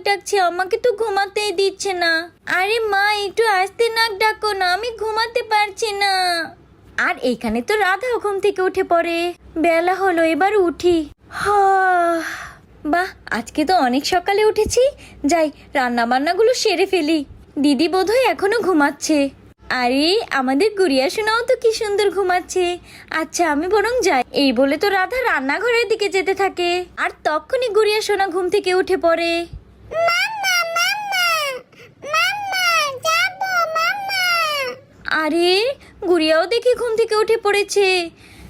ডাকছে, আমাকে তো ঘুমাতেই দিচ্ছে না। আরে মা একটু আস্তে নাক ডাকো না, আমি ঘুমাতে পারছি না। আর এইখানে তো রাধা ঘুম থেকে উঠে পড়ে। বেলা হলো, এবার উঠি। বাহ, আজকে তো অনেক সকালে উঠেছি। যাই রান্না বান্নাগুলো সেরে ফেলি। দিদি বোধহয় এখনো ঘুমাচ্ছে। আরে আমাদের গুড়িয়া সোনাও তো কি সুন্দর ঘুমাচ্ছে। আচ্ছা আমি বরং যাই। এই বলে তো রাধা রান্নাঘরের দিকে যেতে থাকে। আর তখনই গুড়িয়া সোনা ঘুম থেকে উঠে পড়ে। আরে গুড়িয়াও দেখি ঘুম থেকে উঠে পড়েছে।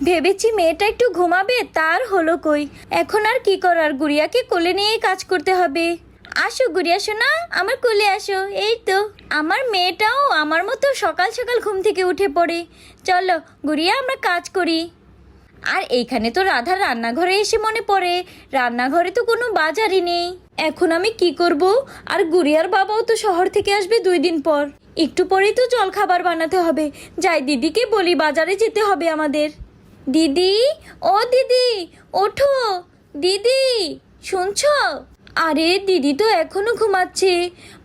ভেবেছি মেয়েটা একটু ঘুমাবে, তার হলো কই। এখন আর কি করার, গুড়িয়াকে কোলে নিয়ে কাজ করতে হবে। আসো গুড়িয়া সোনা, আমার কোলে আসো। এই তো আমার মেয়েটাও আমার মতো সকাল সকাল ঘুম থেকে উঠে পড়ে। চলো গুড়িয়া আমরা কাজ করি। আর এইখানে তো রাধার রান্নাঘরে এসে মনে পড়ে রান্নাঘরে তো কোনো বাজারই নেই। এখন আমি কি করব? আর গুড়িয়ার বাবাও তো শহর থেকে আসবে 2 দিন পর। একটু পরেই তো জল খাবার বানাতে হবে। যাই দিদিকে বলি বাজারে যেতে হবে আমাদের। দিদি, ও দিদি ওঠো। দিদি শুনছো? আরে দিদি তো এখনো ঘুমাচ্ছে।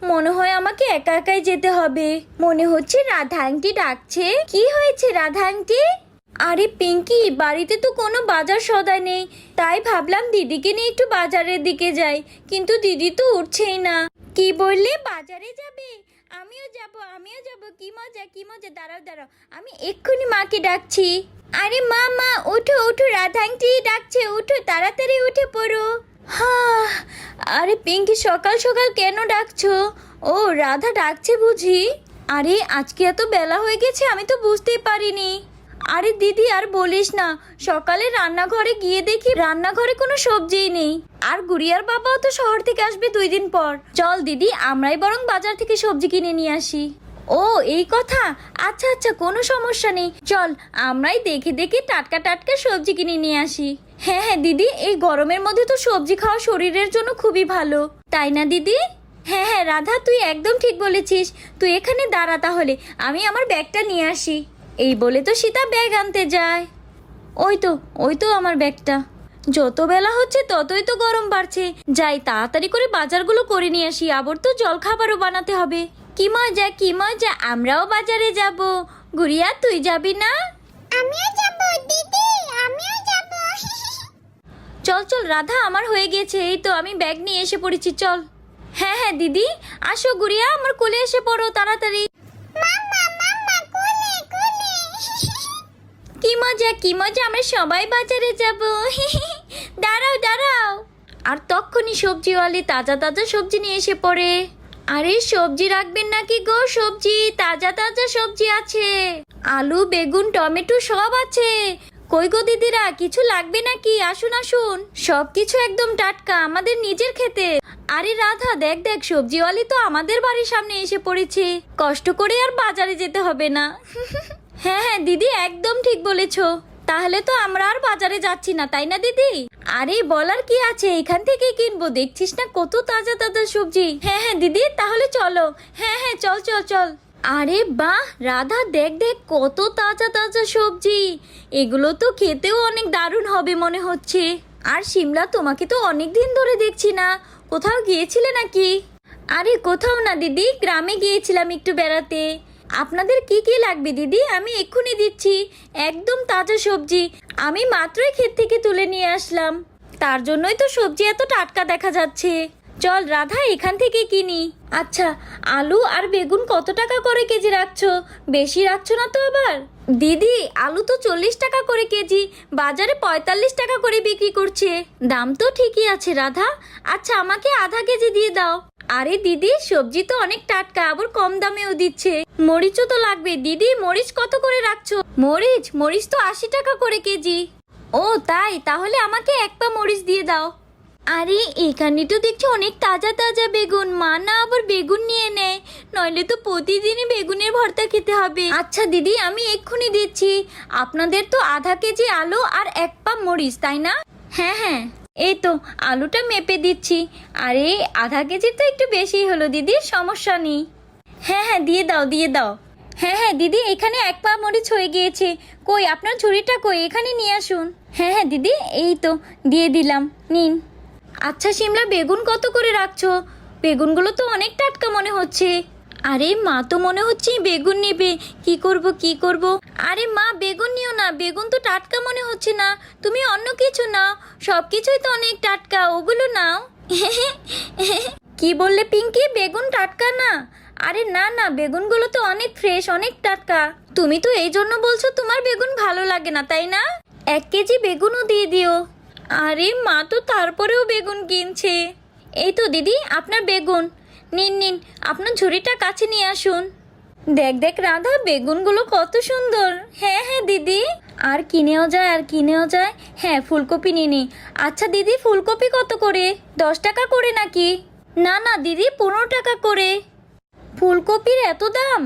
মনে হয় আমাকে একা একাই যেতে হবে। মনে হচ্ছে রাধা আন্টি ডাকছে। কি হয়েছে রাধা আন্টি? আরে পিঙ্কি, বাড়িতে তো কোনো বাজার সদাই নেই, তাই ভাবলাম দিদিকে নিয়ে একটু বাজারের দিকে যাই। কিন্তু দিদি তো উঠছেই না। কি বললে, বাজারে যাবে? আমিও যাব। কি মজা কি মজা। দাঁড়াও দাঁড়াও, আমি এক্ষুনি মাকে ডাকছি। আরে মা মা ওঠো ওঠো, রাধা আন্টি ডাকছে, ওঠো তাড়াতাড়ি উঠে পড়ো। আরে পিঙ্কি সকাল সকাল কেন ডাকছো? ও রাধা ডাকছে বুঝি। আরে আজকে এত বেলা হয়ে গেছে, আমি তো বুঝতেই পারিনি। আরে দিদি আর বলিস না, সকালে রান্নাঘরে গিয়ে দেখি রান্নাঘরে কোনো সবজিই নেই। আর গুড়িয়ার বাবাও তো শহর থেকে আসবে 2 দিন পর। চল দিদি আমরাই বরং বাজার থেকে সবজি কিনে নিয়ে আসি। ও এই কথা, আচ্ছা আচ্ছা কোনো সমস্যা নেই। চল আমরাই দেখে দেখে টাটকা টাটকা সবজি কিনে নিয়ে আসি। হ্যাঁ হ্যাঁ দিদি, এই গরমের মধ্যে তো সবজি খাওয়া শরীরের জন্য খুবই ভালো, তাই না দিদি? হ্যাঁ হ্যাঁ রাধা, তুই একদম ঠিক বলেছিস। তুই এখানে দাঁড়া তাহলে, আমি আমার ব্যাগটা নিয়ে আসি। এই বলে তো সীতা ব্যাগ আনতে যায়। ওই তো আমার ব্যাগটা। যত বেলা হচ্ছে ততই তো গরম বাড়ছে। যাই তাড়াতাড়ি করে বাজারগুলো করে নিয়ে আসি, আবার তো জলখাবারও বানাতে হবে। কি মজা কি মজা, আমরাও বাজারে যাব। গুড়িয়া তুই যাবি না? আমিও যাব দিদি, আমিও যাব। চল চল রাধা, আমার হয়ে গেছে। এই তো আমি ব্যাগ নিয়ে এসে পড়েছি, চল। হ্যাঁ হ্যাঁ দিদি, আসো গুড়িয়া আমার কোলে এসে পড়ো তাড়াতাড়ি। মাম্মা মাম্মা কোলে কোলে। কি মজা, আমরা সবাই বাজারে যাব। দাঁড়াও দাঁড়াও। আর তখনই সবজিওয়ালি তাজা তাজা সবজি নিয়ে এসে পড়ে। আরে সবজি রাখবেন নাকি গো? সবজি, তাজা তাজা সবজি আছে। আলু বেগুন টমেটো সব আছে। কই গো দিদিরা, কিছু লাগবে নাকি? আসুন আসুন, সব কিছু একদম টাটকা, আমাদের নিজের খেতে। আরে রাধা দেখ দেখ, সবজিওয়ালি তো আমাদের বাড়ির সামনে এসে পড়েছে। কষ্ট করে আর বাজারে যেতে হবে না। হ্যাঁ হ্যাঁ দিদি একদম ঠিক বলেছো। তাহলে তো আমরা আর বাজারে যাচ্ছি না, তাই না দিদি? আরে বলার কি আছে, এখান থেকে কিনবো। দেখছিস না কত তাজা তাজা সবজি। হ্যাঁ হ্যাঁ দিদি তাহলে চলো। হ্যাঁ হ্যাঁ চল চল চল। আরে বাহ রাধা, দেখ দেখ কত তাজা তাজা সবজি। এগুলো তো খেতেও অনেক দারুণ হবে মনে হচ্ছে। আর শিমলা, তোমাকে তো অনেক দিন ধরে দেখছি না, কোথাও গিয়েছিলে নাকি? আরে কোথাও না দিদি, গ্রামে গিয়েছিলাম একটু বেড়াতে। আপনাদের কি কি লাগবে দিদি, আমি এক্ষুনি দিচ্ছি। একদম তাজা সবজি, আমি মাত্রই ক্ষেত থেকে তুলে নিয়ে আসলাম। তার জন্যই তো সবজি এত টাটকা দেখা যাচ্ছে। চল রাধা এখান থেকে কিনি। আচ্ছা আলু আর বেগুন কত টাকা করে কেজি রাখছো? বেশি রাখছো না তো আবার? দিদি আলু তো 40 টাকা করে কেজি, বাজারে 45 টাকা করে বিক্রি করছে। দাম তো ঠিকই আছে রাধা। আচ্ছা আমাকে আধা কেজি দিয়ে দাও। আরে দিদি সবজি তো অনেক টাটকা, আবার কম দামেও দিচ্ছে। মরিচও তো লাগবে দিদি, মরিচ কত করে রাখছো? মরিচ তো 80 টাকা করে কেজি। ও তাই, তাহলে আমাকে 1 পা মরিচ দিয়ে দাও। আরে এখানে তো দেখছি অনেক তাজা তাজা বেগুন, মা না আবার বেগুন নিয়ে নেয়, নইলে তো প্রতিদিনই বেগুনের ভর্তা খেতে হবে। আচ্ছা দিদি আমি এক্ষুনি দিচ্ছি। আপনাদের তো আধা কেজি আলু আর 1 পা মরিচ, তাই না? হ্যাঁ হ্যাঁ এই তো আলুটা মেপে দিচ্ছি। আরে আধা কেজি তো একটু বেশি হলো দিদি, সমস্যা নেই। হ্যাঁ হ্যাঁ দিয়ে দাও দিয়ে দাও। হ্যাঁ হ্যাঁ দিদি এখানে 1 পা মরিচ হয়ে গিয়েছে। কই আপনার ঝুড়িটা কই, এখানে নিয়ে আসুন। হ্যাঁ হ্যাঁ দিদি এই তো দিয়ে দিলাম, নিন। আচ্ছা শিমলা, বেগুন কত করে রাখছো? বেগুনগুলো তো অনেক টাটকা মনে হচ্ছে। আরে মা তো মনে হচ্ছে বেগুন নেবে। কি করব কি করব? আরে মা বেগুন নিও না, বেগুন তো টাটকা মনে হচ্ছে না। তুমি অন্য কিছু নাও, সব কিছুই তো অনেক টাটকা, ওগুলো নাও। কি বললে পিঙ্কি, বেগুন টাটকা না? আরে না না, বেগুনগুলো তো অনেক ফ্রেশ, অনেক টাটকা। তুমি তো এই জন্য বলছো তোমার বেগুন ভালো লাগে না, তাই না? 1 কেজি বেগুনও দিয়ে দিও। আরে মা তো তারপরেও বেগুন কিনছে। এই তো দিদি আপনার বেগুন, নিন নিন, আপনার ঝুড়িটা কাছে নিয়ে আসুন। দেখ দেখ রাধা, বেগুনগুলো কত সুন্দর। হ্যাঁ হ্যাঁ দিদি, আর কিনেও যায় আর কিনেও যায়। হ্যাঁ ফুলকপি নিয়ে নি। আচ্ছা দিদি, ফুলকপি কত করে? 10 টাকা করে নাকি? না না দিদি, 15 টাকা করে। ফুলকপির এত দাম?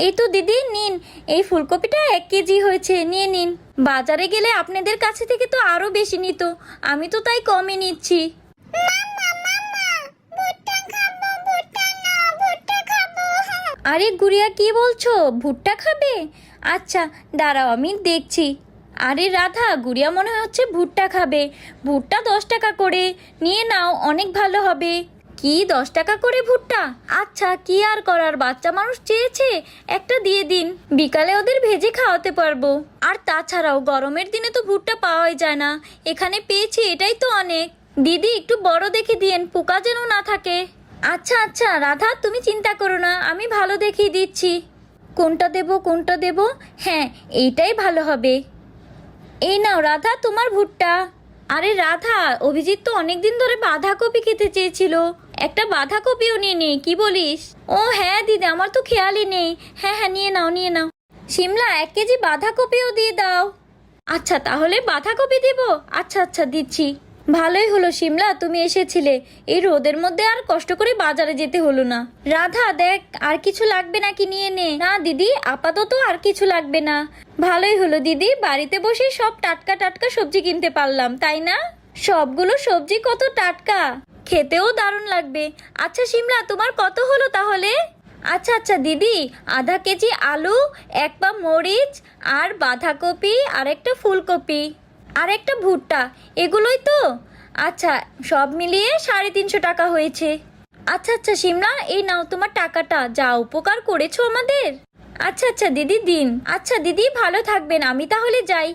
এই তো দিদি নিন, এই ফুলকপিটা 1 কেজি হয়েছে, নিয়ে নিন। বাজারে গেলে আপনাদের কাছে থেকে তো আরো বেশি নিত, আমি তো তাই কমে নিচ্ছি। ভুট্টা খাবো, ভুট্টা নাও, ভুট্টা খাবো। আরে গুড়িয়া কি বলছো, ভুট্টা খাবে? আচ্ছা দাঁড়াও আমি দেখছি। আরে রাধা, গুড়িয়া মনে হচ্ছে ভুট্টা খাবে। ভুট্টা 10 টাকা করে, নিয়ে নাও, অনেক ভালো হবে। কি 10 টাকা করে ভুট্টা? আচ্ছা কি আর করার, বাচ্চা মানুষ চেয়েছে, একটা দিয়ে দিন, বিকালে ওদের ভেজে খাওয়াতে পারবো। আর তাছাড়াও গরমের দিনে তো ভুট্টা পাওয়াই যায় না, এখানে পেয়েছি এটাই তো অনেক। দিদি একটু বড় দেখে দিয়েন, পোকা যেন না থাকে। আচ্ছা আচ্ছা রাধা, তুমি চিন্তা করো না, আমি ভালো দেখিয়ে দিচ্ছি। কোনটা দেব কোনটা দেব? হ্যাঁ এইটাই ভালো হবে। এই নাও রাধা তোমার ভুট্টা। আরে রাধা, অভিজিৎ তো অনেকদিন ধরে বাঁধাকপি খেতে চেয়েছিল, একটা বাঁধাকপিও নিয়ে নে, কি বলিস? ও হ্যাঁ দিদি, আমার তো খেয়ালই নেই। হ্যাঁ হ্যাঁ নিয়ে নাও নিয়ে নাও। শিমলা 1 কেজি বাঁধাকপিও দিয়ে দাও। আচ্ছা তাহলে বাঁধাকপি দেব। আচ্ছা আচ্ছা দিচ্ছি। ভালোই হলো শিমলা তুমি এসেছিলে, এই রোদের মধ্যে আর কষ্ট করে বাজারে যেতে হলো না। রাধা দেখ, আর কিছু লাগবে নাকি নিয়ে নে। না দিদি, আপাতত আর কিছু লাগবে না। ভালোই হলো দিদি, বাড়িতে বসে সব টাটকা টাটকা সবজি কিনতে পারলাম, তাই না? সবগুলো সবজি কত টাটকা, খেতেও দারুণ লাগবে। আচ্ছা শিমলা, তোমার কত হলো তাহলে? আচ্ছা আচ্ছা দিদি, আধা কেজি আলু, 1 পা মরিচ, আর বাঁধাকপি, আর একটা ফুলকপি, আর একটা ভুট্টা, এগুলোই তো? আচ্ছা সব মিলিয়ে 350 টাকা হয়েছে। আচ্ছা আচ্ছা শিমলা, এই নাও তোমার টাকাটা, যা উপকার করেছো আমাদের। আচ্ছা আচ্ছা দিদি দিন। আচ্ছা দিদি ভালো থাকবেন, আমি তাহলে যাই।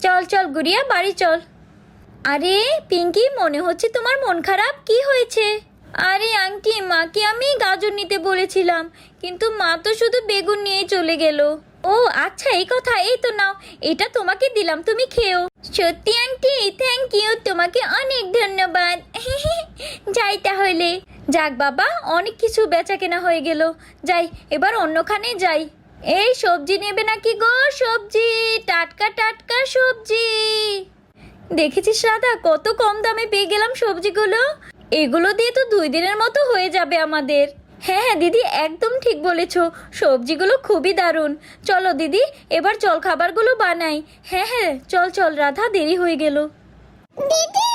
চল চল গুড়িয়া, বাড়ি চল। আরে পিঙ্কি, মনে হচ্ছে তোমার মন খারাপ, কি হয়েছে? আরে আন্টি, মাকে আমি গাজর নিতে বলেছিলাম, কিন্তু মা তো শুধু বেগুন নিয়েই চলে গেল। ও আচ্ছা এই কথা, এই তো নাও, এটা তোমাকে দিলাম, তুমি খেও। সত্যি আন্টি, থ্যাংক ইউ, তোমাকে অনেক ধন্যবাদ। যাই তাহলে। যাক বাবা, অনেক কিছু বেচা কেনা হয়ে গেল, যাই এবার অন্যখানে যাই। এই সবজি নেবে নাকি গো? সবজি, টাটকা টাটকা সবজি। দেখেছিস রাধা, কত কম দামে পেয়ে গেলাম সবজিগুলো। এগুলো দিয়ে তো 2 দিনের মতো হয়ে যাবে আমাদের। হ্যাঁ হ্যাঁ দিদি, একদম ঠিক বলেছো, সবজিগুলো খুবই দারুণ। চলো দিদি, এবার জল খাবারগুলো বানাই। হ্যাঁ হ্যাঁ চল চল রাধা, দেরি হয়ে গেল। দিদি